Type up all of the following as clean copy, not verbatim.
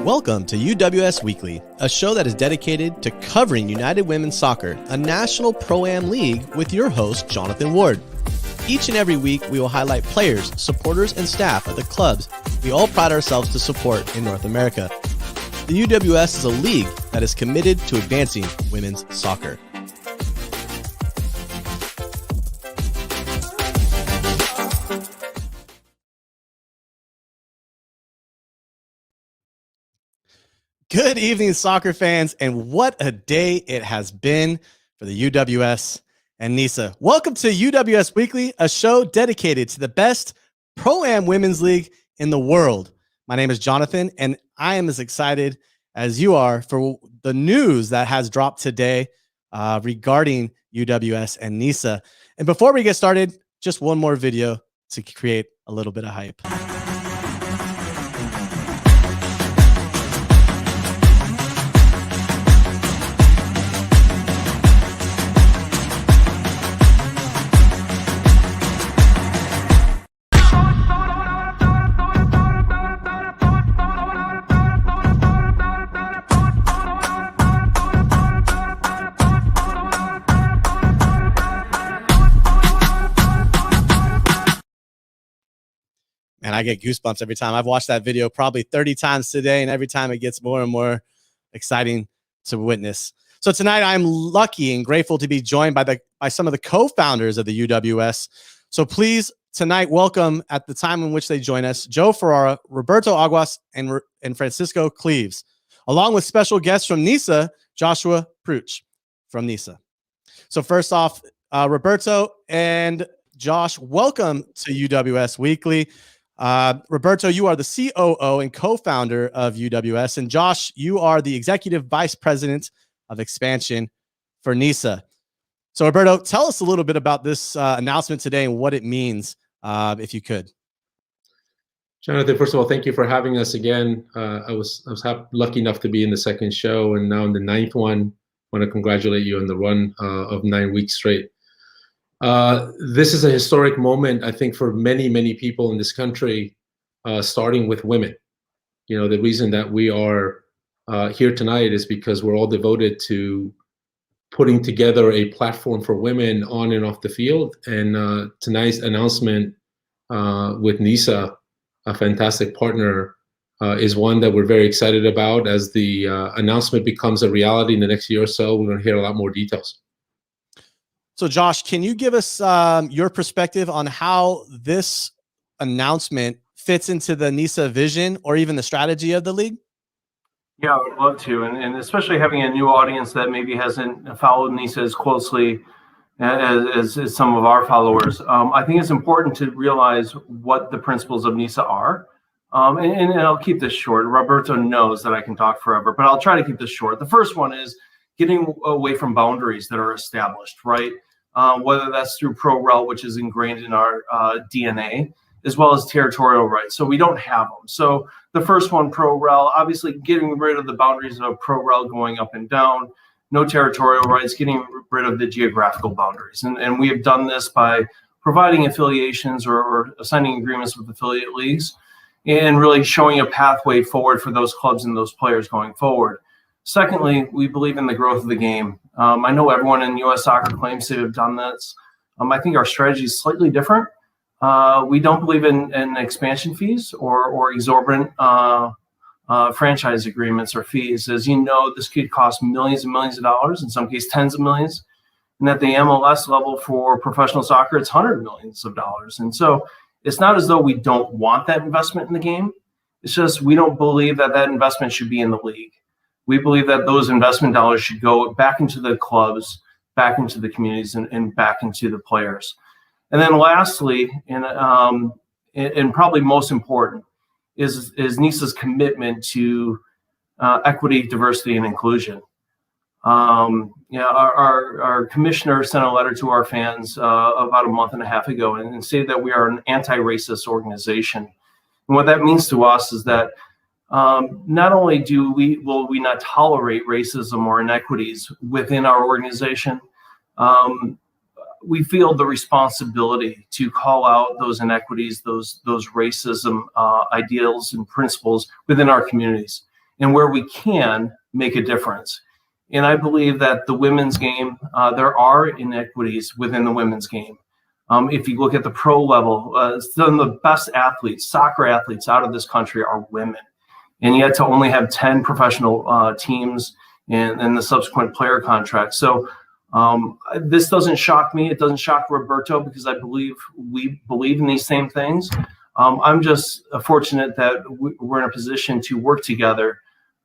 Welcome to UWS Weekly, a show that is dedicated to covering United Women's Soccer, a national pro-am league with your host, Jonathan Ward. Each and every week, we will highlight players, supporters, and staff of the clubs we all pride ourselves to support in North America. The UWS is a league that is committed to advancing women's soccer. Good evening, soccer fans, and what a day it has been for the UWS and NISA. Welcome to UWS Weekly, a show dedicated to the best pro-am women's league in the world. My name is Jonathan, and I am as excited as you are for the news that has dropped today regarding UWS and NISA. And before we get started, just one more video to create a little bit of hype. And I get goosebumps every time. I've watched that video probably 30 times today, and every time it gets more and more exciting to witness. So tonight I'm lucky and grateful to be joined by some of the co-founders of the UWS. So please, tonight, welcome at the time in which they join us, Joe Ferrara, Roberto Aguas, and Francisco Cleaves, along with special guests from NISA, Joshua Pruch from NISA. So first off, Roberto and Josh, welcome to UWS Weekly. Roberto, you are the COO and co-founder of UWS, and Josh, you are the executive vice president of expansion for NISA. So Roberto, tell us a little bit about this announcement today and what it means, if you could. Jonathan, first of all, thank you for having us again. I was lucky enough to be in the second show and now in the ninth one. I want to congratulate you on the run of 9 weeks straight. This is a historic moment, I think, for many, many people in this country, starting with women. You know, the reason that we are here tonight is because we're all devoted to putting together a platform for women on and off the field. And tonight's announcement with NISA, a fantastic partner, is one that we're very excited about. As the announcement becomes a reality in the next year or so, we're going to hear a lot more details. So Josh, can you give us your perspective on how this announcement fits into the NISA vision or even the strategy of the league? Yeah, I would love to. And especially having a new audience that maybe hasn't followed NISA as closely as some of our followers. I think it's important to realize what the principles of NISA are. And I'll keep this short. Roberto knows that I can talk forever, but I'll try to keep this short. The first one is getting away from boundaries that are established, right? Whether that's through pro-rel, which is ingrained in our DNA, as well as territorial rights. So we don't have them. So the first one, pro-rel, obviously getting rid of the boundaries of pro-rel going up and down, no territorial rights, getting rid of the geographical boundaries. And we have done this by providing affiliations or signing agreements with affiliate leagues and really showing a pathway forward for those clubs and those players going forward. Secondly, we believe in the growth of the game. I know everyone in U.S. soccer claims to have done this. I think our strategy is slightly different. We don't believe in expansion fees or exorbitant franchise agreements or fees. As you know, this could cost millions and millions of dollars, in some cases tens of millions. And at the MLS level for professional soccer, it's hundreds of millions of dollars. And so it's not as though we don't want that investment in the game. It's just we don't believe that that investment should be in the league. We believe that those investment dollars should go back into the clubs, back into the communities, and back into the players. And then lastly, and probably most important, is NISA's commitment to equity, diversity, and inclusion. Our commissioner sent a letter to our fans about a month and a half ago and stated that we are an anti-racist organization. And what that means to us is that not only will we not tolerate racism or inequities within our organization, we feel the responsibility to call out those inequities, those racism ideals and principles within our communities. and where we can make a difference. And I believe that the women's game, there are inequities within the women's game. If you look at the pro level, some of the best athletes, soccer athletes out of this country are women. And yet to only have 10 professional teams and the subsequent player contracts. So this doesn't shock me. It doesn't shock Roberto, because I believe we believe in these same things. I'm just fortunate that we're in a position to work together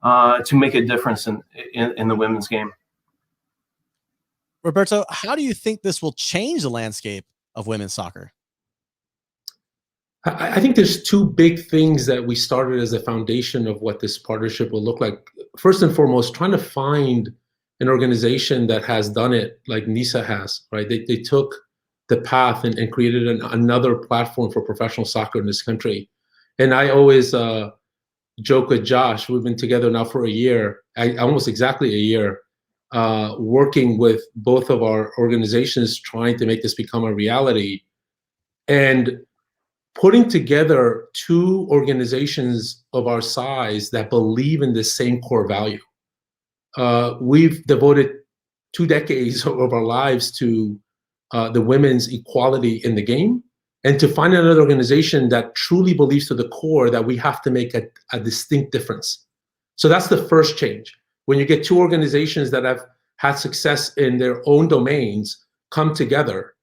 to make a difference in the women's game. Roberto, how do you think this will change the landscape of women's soccer? I think there's two big things that we started as a foundation of what this partnership will look like. First and foremost, trying to find an organization that has done it like NISA has, right? They took the path and created another platform for professional soccer in this country. And I always joke with Josh, we've been together now for a year, almost exactly a year, working with both of our organizations, trying to make this become a reality. And putting together two organizations of our size that believe in the same core value. We've devoted 2 decades of our lives to the women's equality in the game, and to find another organization that truly believes to the core that we have to make a distinct difference. So that's the first change. When you get two organizations that have had success in their own domains come together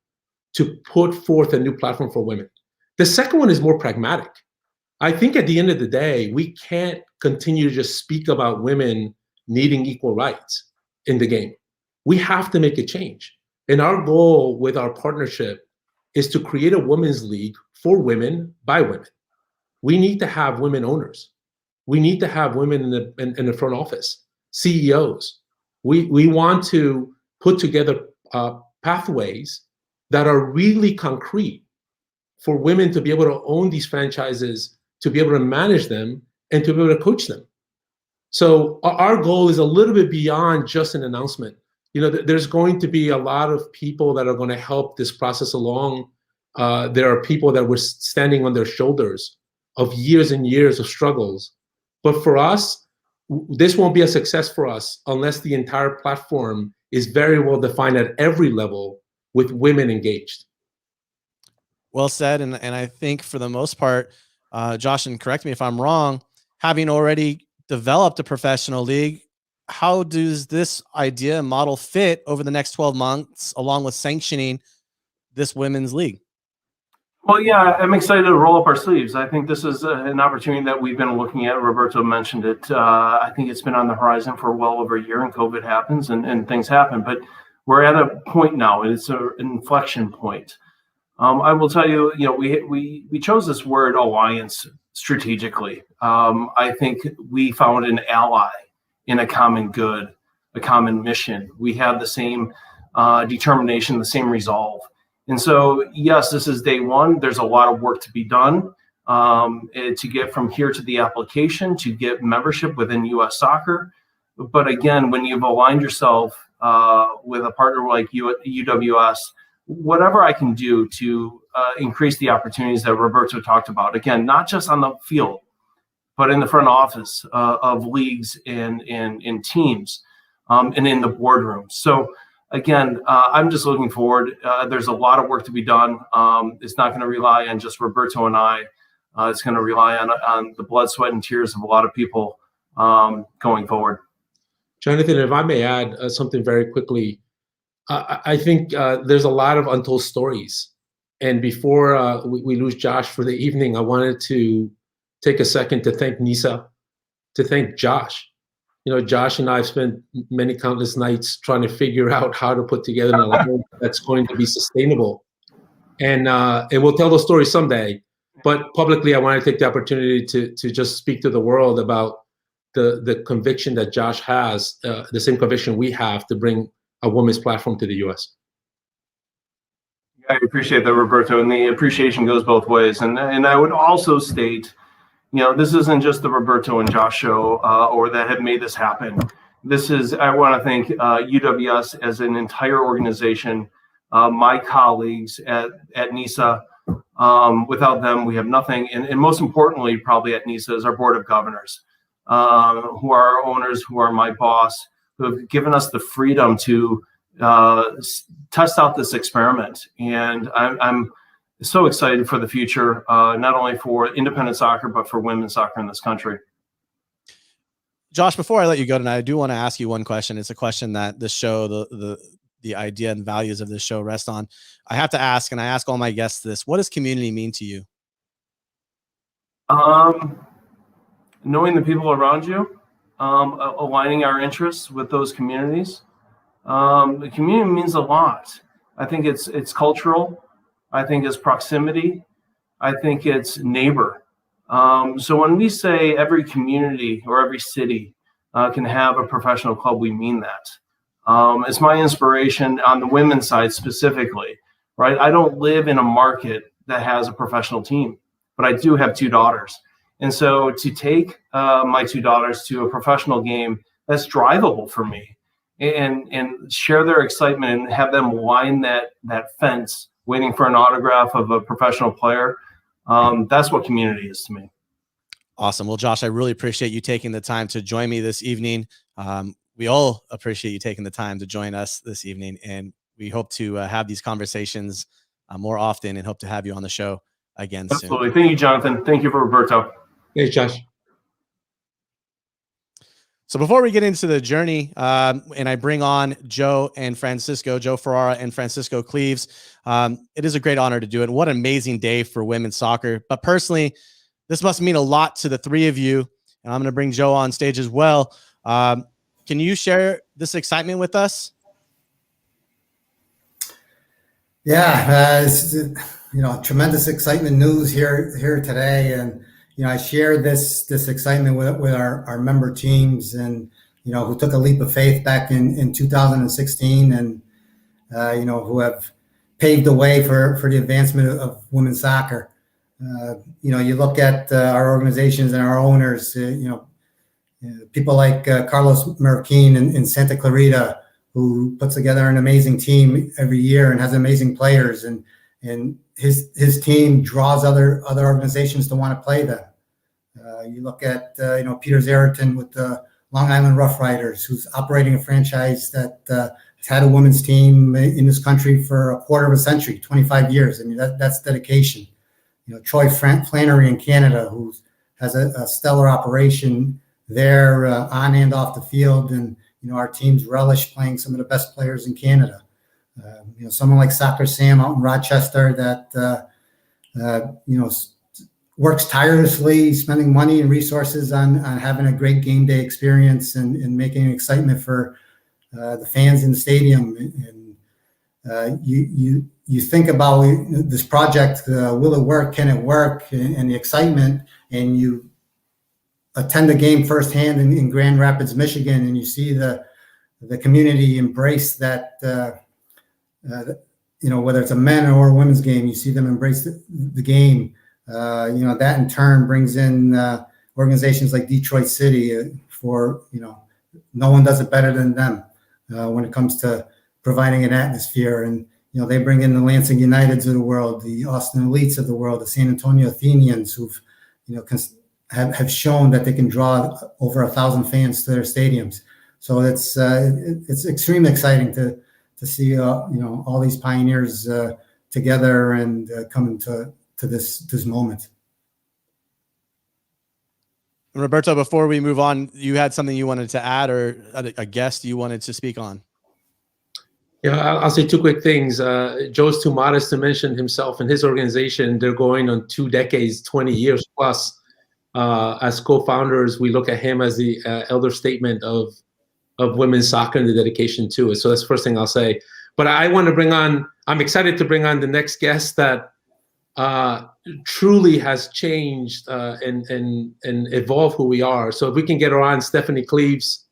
to put forth a new platform for women. The second one is more pragmatic. I think at the end of the day, we can't continue to just speak about women needing equal rights in the game. We have to make a change. And our goal with our partnership is to create a women's league for women by women. We need to have women owners. We need to have women in the front office, CEOs. We want to put together pathways that are really concrete for women to be able to own these franchises, to be able to manage them, and to be able to coach them. So our goal is a little bit beyond just an announcement. You know, there's going to be a lot of people that are going to help this process along. There are people that were standing on their shoulders of years and years of struggles. But for us, this won't be a success for us unless the entire platform is very well defined at every level with women engaged. Well said. And I think for the most part, Josh, and correct me if I'm wrong, having already developed a professional league, how does this idea and model fit over the next 12 months, along with sanctioning this women's league? Well, yeah, I'm excited to roll up our sleeves. I think this is an opportunity that we've been looking at. Roberto mentioned it. I think it's been on the horizon for well over a year, and COVID happens and things happen. But we're at a point now, and it's an inflection point. I will tell you, you know, we chose this word alliance strategically. I think we found an ally in a common good, a common mission. We have the same determination, the same resolve. And so, yes, this is day one. There's a lot of work to be done to get from here to the application, to get membership within U.S. Soccer. But again, when you've aligned yourself with a partner like UWS, whatever I can do to increase the opportunities that Roberto talked about, again, not just on the field, but in the front office of leagues and in teams and in the boardroom. So again, I'm just looking forward. There's a lot of work to be done. It's not going to rely on just Roberto and I. It's going to rely on the blood, sweat, and tears of a lot of people going forward. Jonathan, if I may add something very quickly, I think there's a lot of untold stories. And before we lose Josh for the evening, I wanted to take a second to thank NISA, to thank Josh. You know, Josh and I have spent many countless nights trying to figure out how to put together an alliance that's going to be sustainable. And we'll tell those stories someday. But publicly, I want to take the opportunity to just speak to the world about the conviction that Josh has, the same conviction we have to bring a women's platform to the U.S. I appreciate that, Roberto, and the appreciation goes both ways. And I would also state, you know, this isn't just the Roberto and Josh show or that have made this happen. This is, I want to thank UWS as an entire organization, my colleagues at NISA. Without them, we have nothing. And most importantly, probably at NISA, is our board of governors. who are our owners, who are my boss, who have given us the freedom to test out this experiment. And I'm so excited for the future, not only for independent soccer, but for women's soccer in this country. Josh, before I let you go tonight, I do want to ask you one question. It's a question that this show, the idea and values of this show rest on. I have to ask, and I ask all my guests this: what does community mean to you? Knowing the people around you, aligning our interests with those communities. The community means a lot. I think it's cultural. I think it's proximity. I think it's neighbor. So when we say every community or every city can have a professional club, we mean that. It's my inspiration on the women's side specifically, right? I don't live in a market that has a professional team, but I do have 2 daughters. And so to take my 2 daughters to a professional game, that's drivable for me, and share their excitement and have them line that fence waiting for an autograph of a professional player. That's what community is to me. Awesome. Well, Josh, I really appreciate you taking the time to join me this evening. We all appreciate you taking the time to join us this evening, and we hope to have these conversations more often, and hope to have you on the show again soon. Absolutely. Thank you, Jonathan. Thank you, Roberto. Hey, Josh. So before we get into the journey, and I bring on Joe Ferrara and Francisco Cleaves, it is a great honor to do it. What an amazing day for women's soccer. But personally, this must mean a lot to the 3 of you, and I'm going to bring Joe on stage as well. Can you share this excitement with us? Yeah, it's, tremendous excitement news here today, and I shared this excitement with our member teams, and who took a leap of faith back in 2016, and who have paved the way for the advancement of women's soccer. You look at our organizations and our owners. People like Carlos Marroquin in Santa Clarita, who puts together an amazing team every year and has amazing players, and his team draws other organizations to want to play them. You look at Peter Zeriton with the Long Island Rough Riders, who's operating a franchise that has had a women's team in this country for a quarter of a century, 25 years. I mean, that's dedication. Troy Flannery in Canada, who has a stellar operation there on and off the field, and our teams relish playing some of the best players in Canada. Someone like Soccer Sam out in Rochester that works tirelessly, spending money and resources on having a great game day experience and making an excitement for the fans in the stadium. And you think about this project, will it work? Can it work? And the excitement, and you attend a game firsthand in Grand Rapids, Michigan, and you see the community embrace that. Whether it's a men or a women's game, you see them embrace the game. That in turn brings in organizations like Detroit City for, no one does it better than them when it comes to providing an atmosphere. And, they bring in the Lansing Uniteds of the world, the Austin Elites of the world, the San Antonio Athenians, who've, have shown that they can draw over 1,000 fans to their stadiums. So it's extremely exciting to see, all these pioneers together and coming to this moment. Roberto, before we move on, you had something you wanted to add, or a guest you wanted to speak on? Yeah, I'll say 2 quick things. Joe's too modest to mention himself and his organization. They're going on 2 decades, 20 years plus. As co-founders, we look at him as the elder statesman of women's soccer and the dedication to it. So that's the first thing I'll say. But I'm excited to bring on the next guest that truly has changed and evolved who we are. So if we can get her on, Stephanie Cleaves.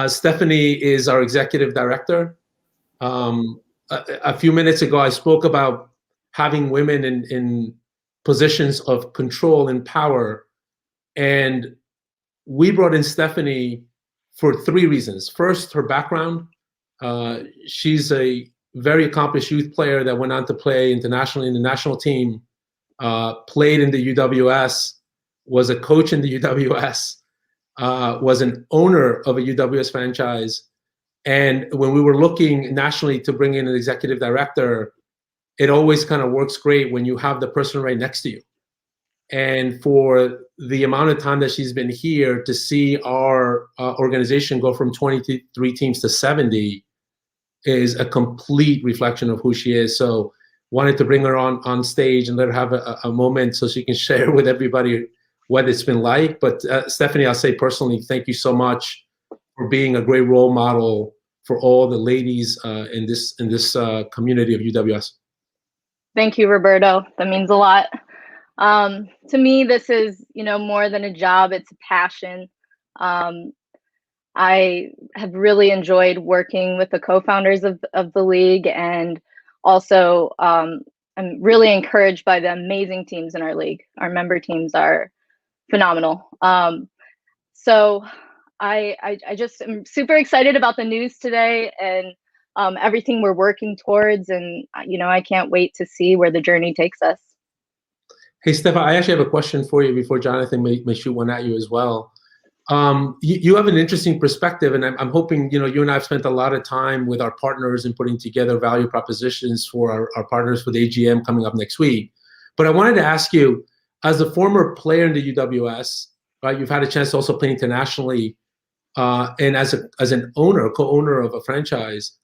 Stephanie is our executive director. A few minutes ago, I spoke about having women in positions of control and power. And we brought in Stephanie for 3 reasons. First, her background. She's a very accomplished youth player that went on to play internationally in the national team, played in the UWS, was a coach in the UWS, was an owner of a UWS franchise. And when we were looking nationally to bring in an executive director, it always kind of works great when you have the person right next to you. And for the amount of time that she's been here, to see our organization go from 23 teams to 70 is a complete reflection of who she is. So wanted to bring her on stage and let her have a moment so she can share with everybody what it's been like. But Stephanie, I'll say personally, thank you so much for being a great role model for all the ladies in this community of UWS. Thank you, Roberto. That means a lot. To me, this is, more than a job, it's a passion. I have really enjoyed working with the co-founders of the league, and also I'm really encouraged by the amazing teams in our league. Our member teams are phenomenal. So I just am super excited about the news today and everything we're working towards, and I can't wait to see where the journey takes us. Hey, Steph, I actually have a question for you before Jonathan may shoot one at you as well. You have an interesting perspective, and I'm hoping, you and I have spent a lot of time with our partners in putting together value propositions for our partners for the AGM coming up next week. But I wanted to ask you, as a former player in the UWS, right, you've had a chance to also play internationally, and as an owner, co-owner of a franchise,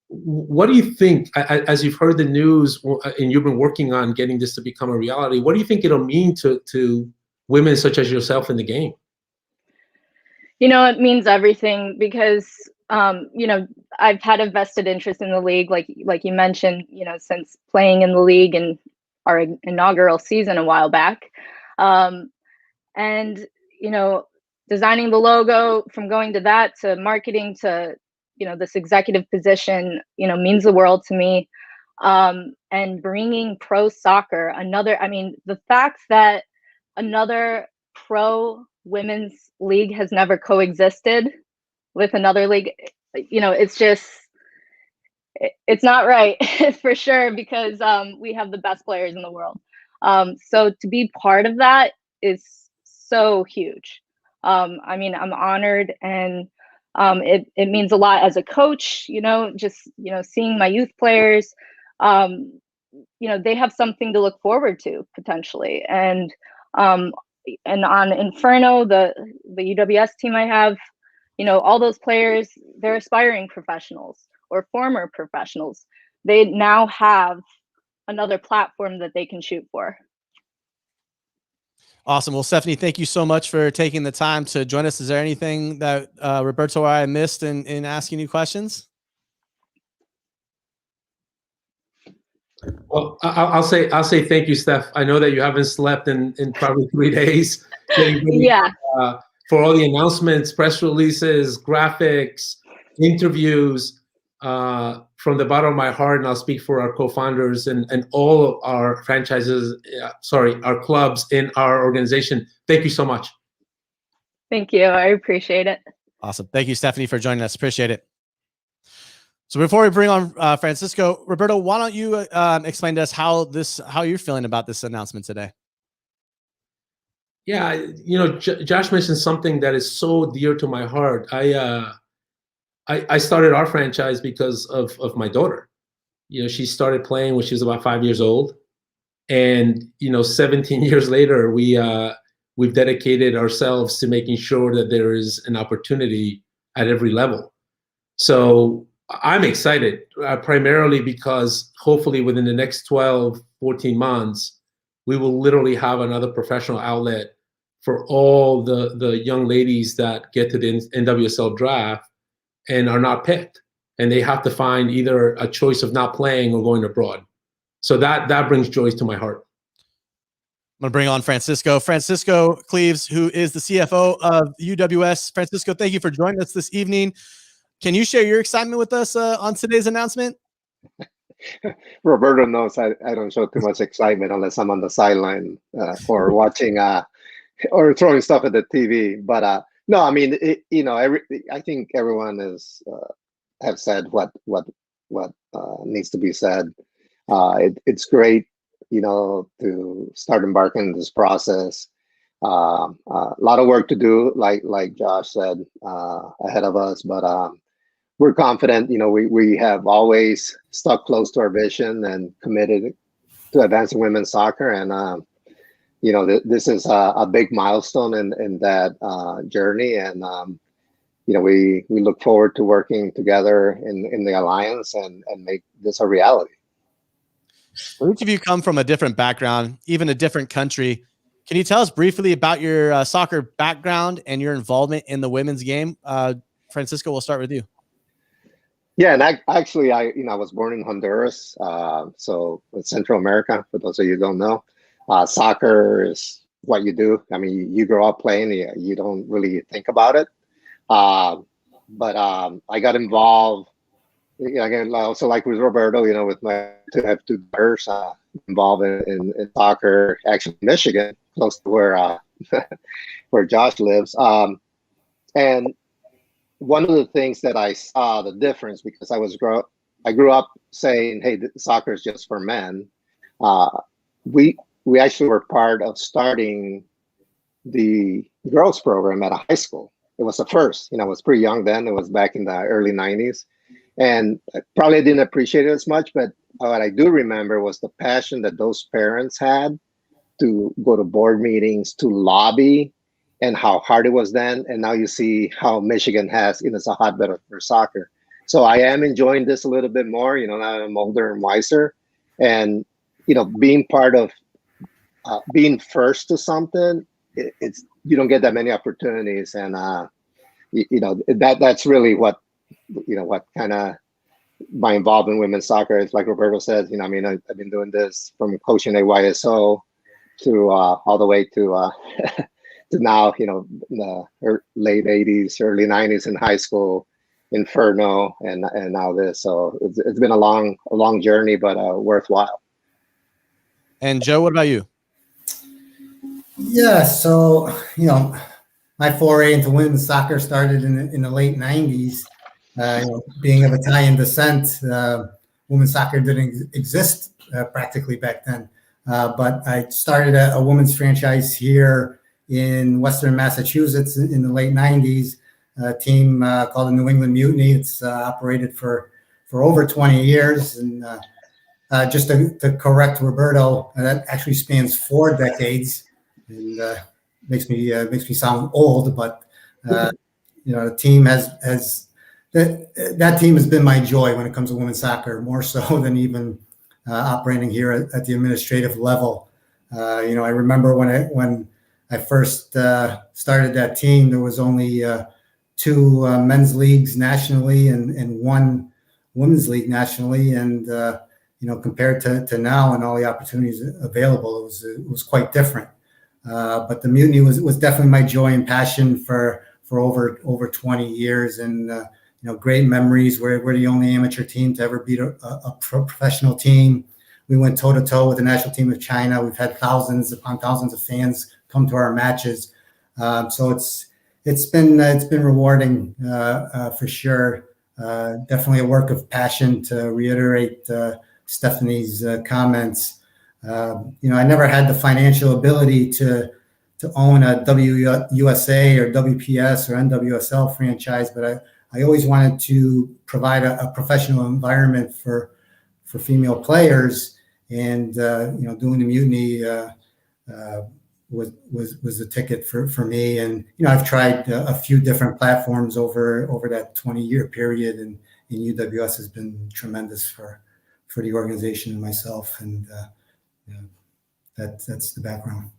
what do you think, as you've heard the news and you've been working on getting this to become a reality, what do you think it'll mean to women such as yourself in the game? It means everything because, I've had a vested interest in the league, like you mentioned, since playing in the league in our inaugural season a while back. And, designing the logo, from going to that to marketing to, this executive position, means the world to me. And bringing pro soccer, the fact that another pro women's league has never coexisted with another league, it's not right for sure, because we have the best players in the world. So to be part of that is so huge. I'm honored, and it means a lot as a coach, just, seeing my youth players, they have something to look forward to potentially. And on Inferno, the UWS team I have, all those players, they're aspiring professionals or former professionals. They now have another platform that they can shoot for. Awesome. Well, Stephanie, thank you so much for taking the time to join us. Is there anything that Roberto or I missed in asking you questions? Well, I'll say thank you, Steph. I know that you haven't slept in probably 3 days. Yeah. For all the announcements, press releases, graphics, interviews, from the bottom of my heart, and I'll speak for our co-founders and all of our franchises, our clubs in our organization. Thank you so much. Thank you. I appreciate it. Awesome. Thank you, Stephanie, for joining us. Appreciate it. So before we bring on Francisco, Roberto, why don't you explain to us how you're feeling about this announcement today? Yeah, Josh mentioned something that is so dear to my heart. I started our franchise because of my daughter. She started playing when she was about 5 years old, and 17 years later, we've dedicated ourselves to making sure that there is an opportunity at every level. So I'm excited, primarily because hopefully within the next 12, 14 months, we will literally have another professional outlet for all the young ladies that get to the NWSL draft and are not picked. And they have to find either a choice of not playing or going abroad. So that brings joy to my heart. I'm going to bring on Francisco Cleaves, who is the CFO of UWS. Francisco, thank you for joining us this evening. Can you share your excitement with us on today's announcement? Roberto knows I don't show too much excitement unless I'm on the sideline or watching or throwing stuff at the TV. But no, I mean, I think everyone have said what needs to be said. It's great, to start embarking on this process. A lot of work to do, like Josh said, ahead of us. But we're confident. We have always stuck close to our vision and committed to advancing women's soccer. And this is a big milestone in that journey. And we look forward to working together in the alliance and make this a reality. Each of you come from a different background, even a different country. Can you tell us briefly about your soccer background and your involvement in the women's game? Francisco, we'll start with you. Yeah, and actually, I was born in Honduras, so in Central America. For those of you who don't know, soccer is what you do. I mean, you grow up playing, you don't really think about it. But I got involved. Again, also like with Roberto, with my have two daughters, involved in soccer, actually in Michigan, close to where where Josh lives. And one of the things that I saw the difference, because I grew up saying, hey, soccer is just for men. We actually were part of starting the girls program at a high school. It was the first. I was pretty young then. It was back in the early 90s. And I probably didn't appreciate it as much, but what I do remember was the passion that those parents had to go to board meetings, to lobby, and how hard it was then. And now you see how Michigan has, it's a hotbed for soccer. So I am enjoying this a little bit more, now I'm older and wiser. And, being part of being first to something, it's you don't get that many opportunities. And, that's really what kind of my involvement in women's soccer is. Like Roberto says, I've been doing this from coaching AYSO to all the way to to now, the late 80s, early 90s in high school, Inferno, and now this. So it's been a long journey, but worthwhile. And Joe, what about you? Yeah, so my foray into women's soccer started in the late 90s. Being of Italian descent, women's soccer didn't exist practically back then. But I started a women's franchise here in Western Massachusetts in the late 90s, a team called the New England Mutiny. It's operated for over 20 years. And just to correct Roberto, that actually spans 4 decades, and makes me sound old. But the team has that team has been my joy when it comes to women's soccer, more so than even operating here at the administrative level. I remember when I first started that team, there was only 2 men's leagues nationally and 1 women's league nationally. And, compared to now and all the opportunities available, it was quite different. But the Mutiny was definitely my joy and passion for over 20 years. And, great memories. We're the only amateur team to ever beat a professional team. We went toe-to-toe with the national team of China. We've had thousands upon thousands of fans come to our matches. So it's been rewarding for sure. Definitely a work of passion, to reiterate Stephanie's comments. I never had the financial ability to own a WUSA or WPS or NWSL franchise, but I always wanted to provide a professional environment for female players, and doing the Mutiny was the ticket for me. And I've tried a few different platforms over that 20-year period, and UWS has been tremendous for the organization and myself, and that's the background.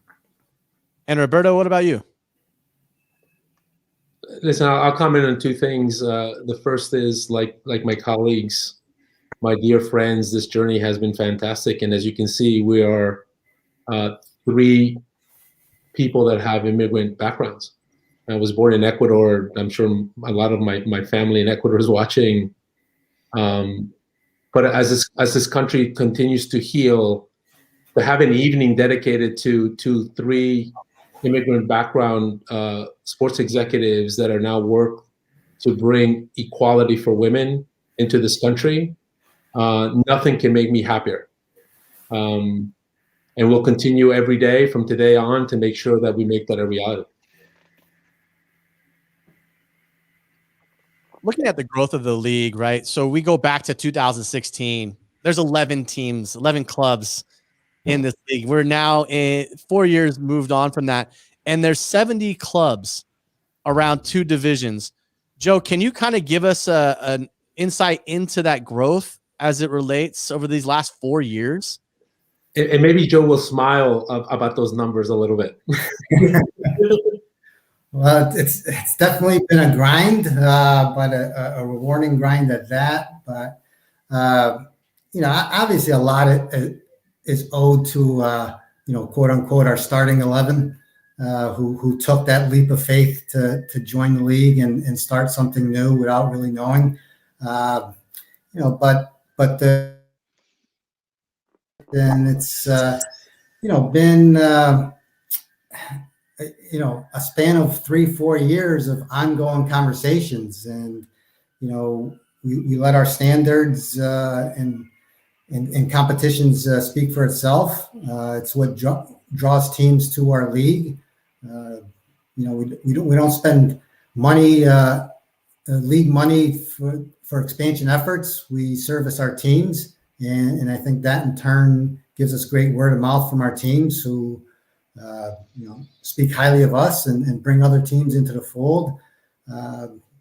And Roberto, what about you? Listen, I'll comment on 2 things. The first is, like my colleagues, my dear friends, this journey has been fantastic. And as you can see, we are 3 people that have immigrant backgrounds. I was born in Ecuador. I'm sure a lot of my family in Ecuador is watching. But as this country continues to heal, to have an evening dedicated to 3 immigrant background sports executives that are now work to bring equality for women into this country, nothing can make me happier. and we'll continue every day from today on to make sure that we make that a reality. Looking at the growth of the league, right? So we go back to 2016. There's 11 teams, 11 clubs in this league. We're now in 4 years moved on from that, and there's 70 clubs around 2 divisions. Joe, can you kind of give us an insight into that growth as it relates over these last 4 years? And maybe Joe will smile about those numbers a little bit. Well, it's definitely been a grind, but a rewarding grind at that. But obviously a lot is owed to quote unquote our starting 11, who took that leap of faith to join the league and start something new without really knowing. Then it's been a span of 3-4 years of ongoing conversations, and we let our standards and competitions speak for itself. It's what draws teams to our league. We don't spend money, league money for expansion efforts. We service our teams, and I think that in turn gives us great word of mouth from our teams who speak highly of us and bring other teams into the fold.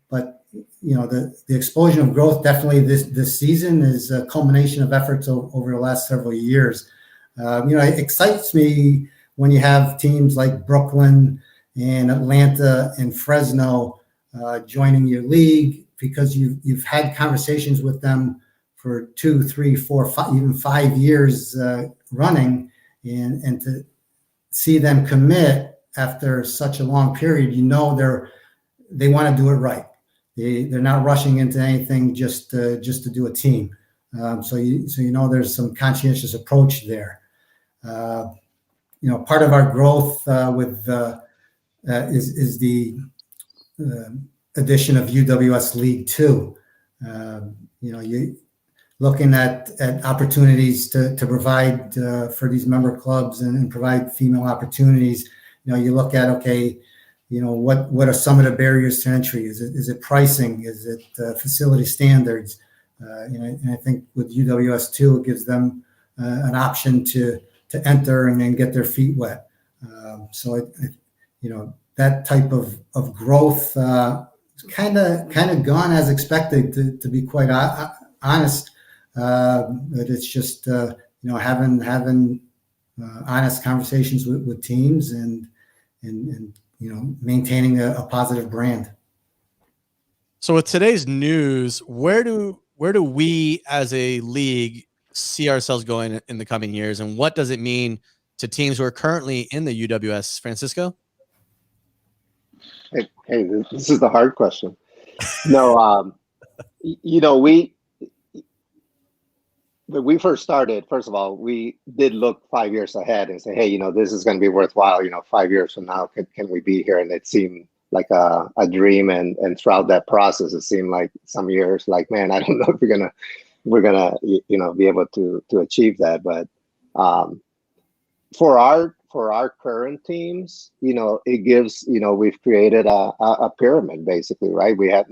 But the explosion of growth definitely this season is a culmination of efforts over the last several years. It excites me when you have teams like Brooklyn and Atlanta and Fresno joining your league, because you've had conversations with them for 2, 3, 4, 5, even 5 years running, and to see them commit after such a long period, they want to do it right. They're not rushing into anything just to do a team. So there's some conscientious approach there. Part of our growth is the addition of UWS League 2. You looking at opportunities to provide for these member clubs and provide female opportunities. You look at, what are some of the barriers to entry? Is it pricing? Is it facility standards? And I think with UWS 2, it gives them an option to enter and then get their feet wet. So that type of growth kind of gone as expected, to be quite honest. But it's just having honest conversations with teams and maintaining a positive brand. So with today's news, where do we as a league see ourselves going in the coming years, and what does it mean to teams who are currently in the UWS? Francisco? Hey, this is the hard question. No, when we first started, first of all, we did look 5 years ahead and say, hey, this is going to be worthwhile. 5 years from now, can we be here? And it seemed like a dream. And throughout that process, it seemed like some years, like, man, I don't know if we're gonna be able to achieve that. But for our current teams, it gives, we've created a pyramid basically, right? We've had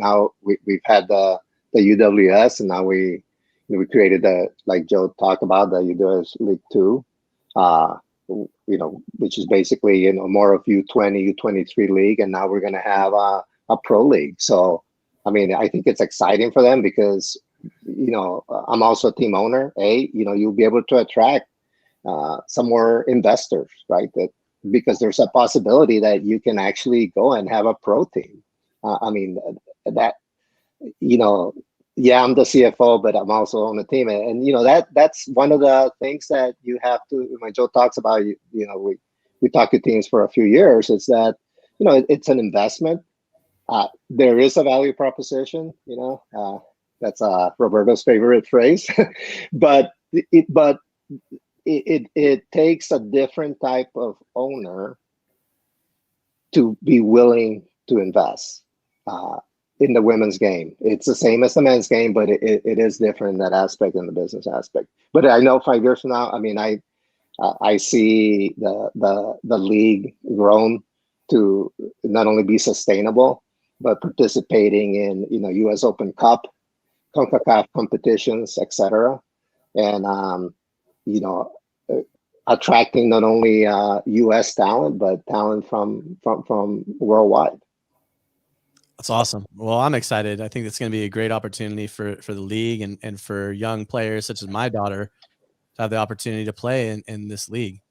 the UWS, and now we created like Joe talked about, the UWS League 2, which is basically, more of U20, U23 league. And now we're going to have a pro league. So, I think it's exciting for them because, I'm also a team owner. You'll be able to attract some more investors, right? Because there's a possibility that you can actually go and have a pro team. Yeah, I'm the CFO, but I'm also on the team, and that's one of the things that you have to. When Joe talks about, we talk to teams for a few years. It's that it's an investment. There is a value proposition. That's Roberto's favorite phrase, but it takes a different type of owner to be willing to invest in the women's game. It's the same as the men's game, but it is different in that aspect, in the business aspect. But I know 5 years from now, I see the league grown to not only be sustainable, but participating in U.S. Open Cup, CONCACAF competitions, etc., and attracting not only U.S. talent but talent from worldwide. That's awesome. Well, I'm excited. I think it's going to be a great opportunity for the league and for young players such as my daughter to have the opportunity to play in this league.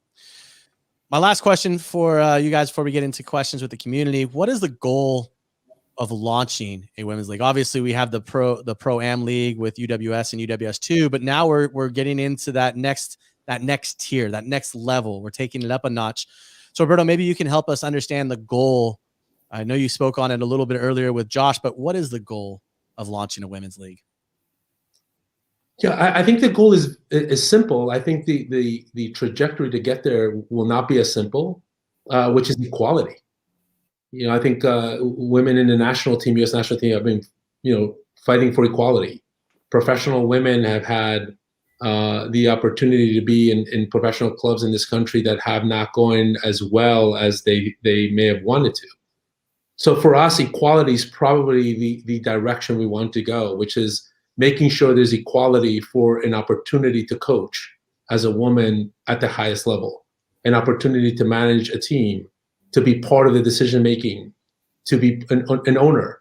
My last question for you guys before we get into questions with the community: what is the goal of launching a women's league? Obviously, we have the Pro-Am League with UWS and UWS2, but now we're getting into that next tier, that next level. We're taking it up a notch. So, Roberto, maybe you can help us understand the goal. I know you spoke on it a little bit earlier with Josh, but what is the goal of launching a women's league? Yeah, I think the goal is simple. I think the trajectory to get there will not be as simple, which is equality. I think women in the national team, U.S. national team, have been, fighting for equality. Professional women have had the opportunity to be in professional clubs in this country that have not gone as well as they may have wanted to. So for us, equality is probably the direction we want to go, which is making sure there's equality for an opportunity to coach as a woman at the highest level, an opportunity to manage a team, to be part of the decision-making, to be an owner.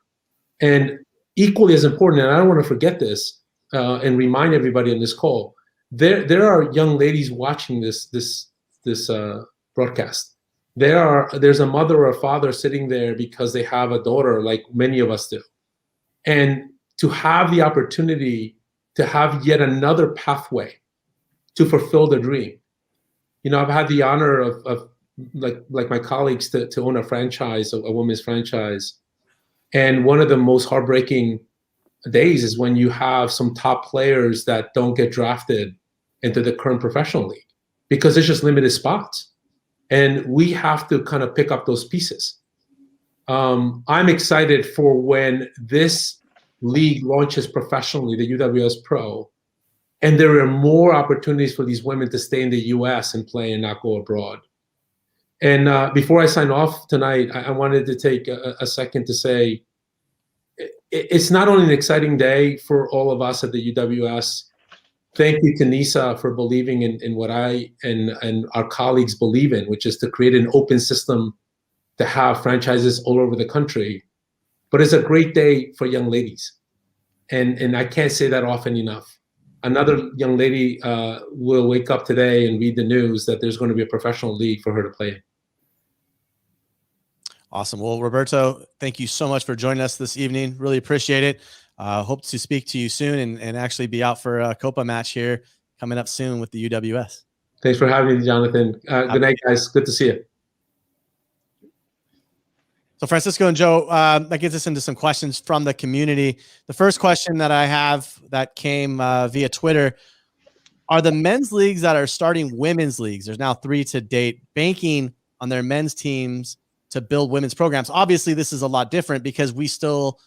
And equally as important, and I don't want to forget this and remind everybody on this call, there are young ladies watching this broadcast. There's a mother or a father sitting there because they have a daughter, like many of us do. And to have the opportunity to have yet another pathway to fulfill the dream. I've had the honor of like my colleagues to own a franchise, a women's franchise. And one of the most heartbreaking days is when you have some top players that don't get drafted into the current professional league because there's just limited spots. And we have to kind of pick up those pieces. I'm excited for when this league launches professionally, the UWS Pro, and there are more opportunities for these women to stay in the U.S. and play and not go abroad. And before I sign off tonight, I wanted to take a second to say it's not only an exciting day for all of us at the UWS. Thank you to NISA for believing in what I and our colleagues believe in, which is to create an open system to have franchises all over the country. But it's a great day for young ladies. And I can't say that often enough. Another young lady will wake up today and read the news that there's going to be a professional league for her to play in. Awesome. Well, Roberto, thank you so much for joining us this evening. Really appreciate it. Hope to speak to you soon and actually be out for a Copa match here coming up soon with the UWS. Thanks for having me, Jonathan. Good night, guys. Good to see you. So Francisco and Joe, that gets us into some questions from the community. The first question that I have that came via Twitter: are the men's leagues that are starting women's leagues, there's now 3 to date, banking on their men's teams to build women's programs? Obviously, this is a lot different because we still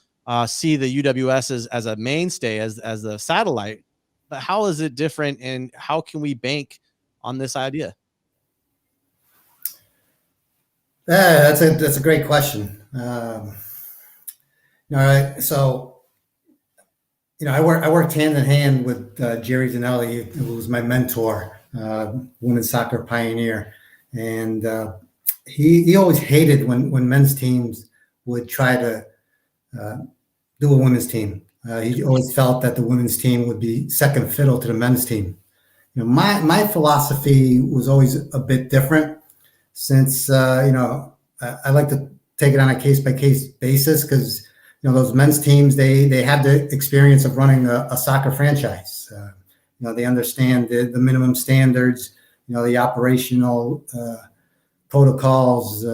see the UWS as a mainstay, as a satellite. But how is it different, and how can we bank on this idea? That's a great question. All right, so I worked hand in hand with Jerry Zanelli, who was my mentor, women's soccer pioneer, and he always hated when men's teams would try to do a women's team. He always felt that the women's team would be second fiddle to the men's team. My philosophy was always a bit different, since I like to take it on a case-by-case basis, because those men's teams, they have the experience of running a soccer franchise. They understand the minimum standards, the operational protocols,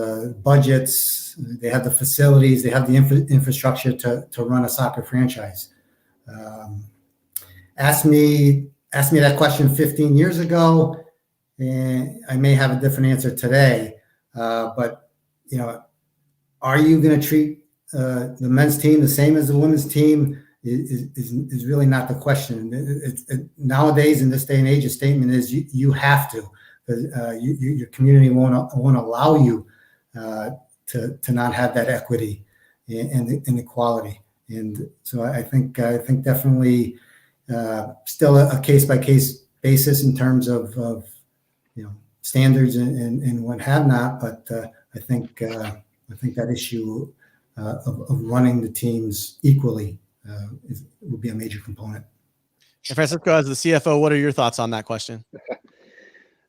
budgets. They have the facilities, they have the infrastructure to run a soccer franchise. Ask me that question 15 years ago, and I may have a different answer today. But are you going to treat the men's team the same as the women's team? Is really not the question. Nowadays, in this day and age, the statement is you have to, your community won't allow you to not have that equity and equality. And so I think definitely still a case by case basis in terms of standards and what have not. But I think that issue of running the teams equally would be a major component. And Francisco, as the CFO, what are your thoughts on that question?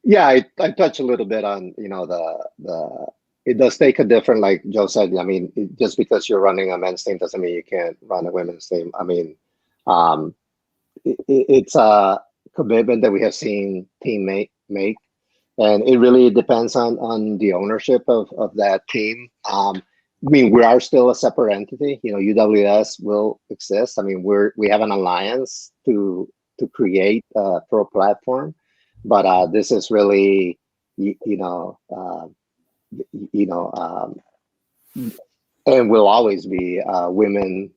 Yeah, I touched a little bit on it does take a different, like Joe said. I mean, just because you're running a men's team doesn't mean you can't run a women's team. I mean, it's a commitment that we have seen teammates make, and it really depends on the ownership of that team. I mean, we are still a separate entity. UWS will exist. I mean, we have an alliance to create a pro platform, but this is really and will always be a women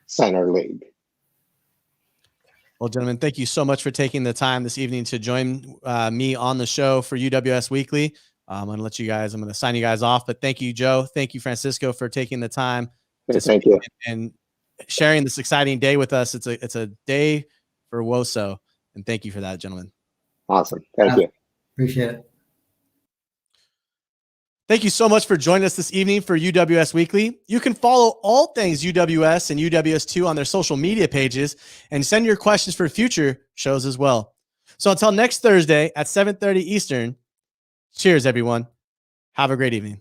center league. Well, gentlemen, thank you so much for taking the time this evening to join me on the show for UWS Weekly. I'm going to sign you guys off, but thank you, Joe. Thank you, Francisco, for taking the time Thank you. and sharing this exciting day with us. It's a day for WOSO, and thank you for that, gentlemen. Awesome. Thank you. Appreciate it. Thank you so much for joining us this evening for UWS Weekly. You can follow all things UWS and UWS2 on their social media pages and send your questions for future shows as well. So until next Thursday at 7:30 Eastern, cheers, everyone. Have a great evening.